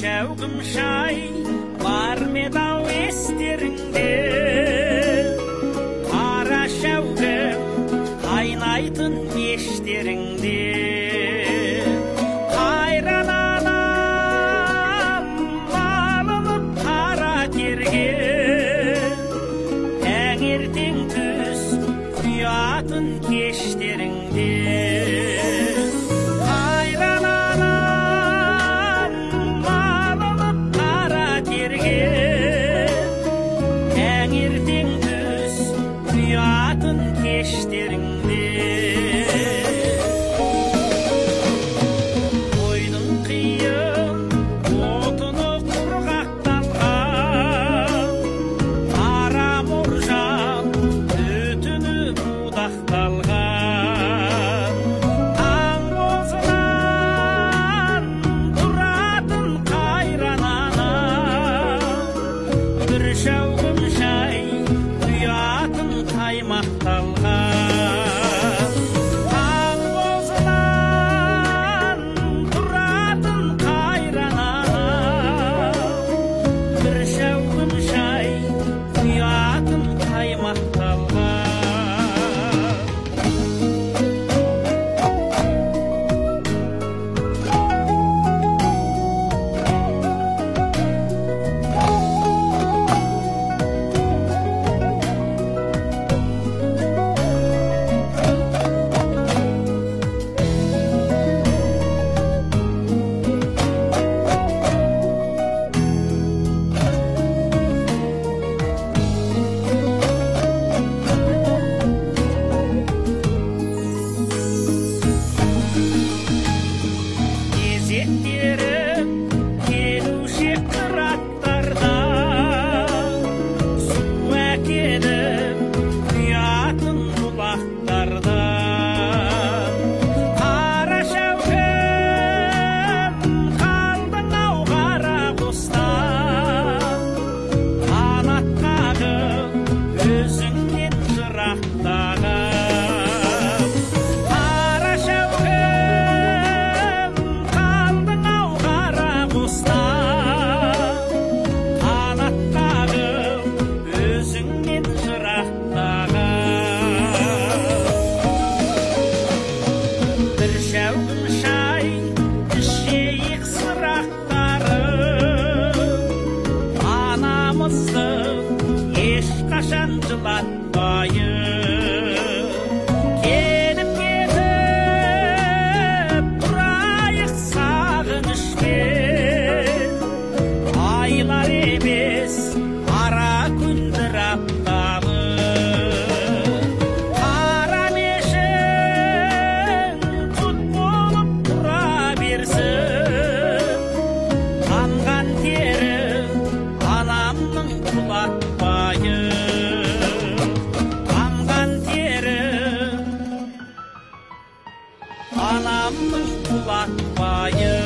шәугім шай бар медау естеріңде, қара шәугім қайнайтын пештеріңде. Қайран адам малынып қара терге, таңертең түс құятын кештеріңде. Қойдың қиын отыны құрғақталған, қара мұржан түтіні будақталған. Таң бозынан тұратын қайран анам, бір шәугім шай құятын қаймақталған. Кезектерім келуші қыраттарда, су әкеліп құятын бұлақтарда. Қара шәугім қалдың ау қара құстан, қанат қағып өзіңнен жырақтаған. Бір шәугім шай ішейік сырақтарым, анамызды ешқашан жылатпайық. Келіп кетіп тұрайық сағынышпен, айлар емес ара күндер аптабы. Қанған тері анамның құлатпайы, қанған тері анамның құлатпайы.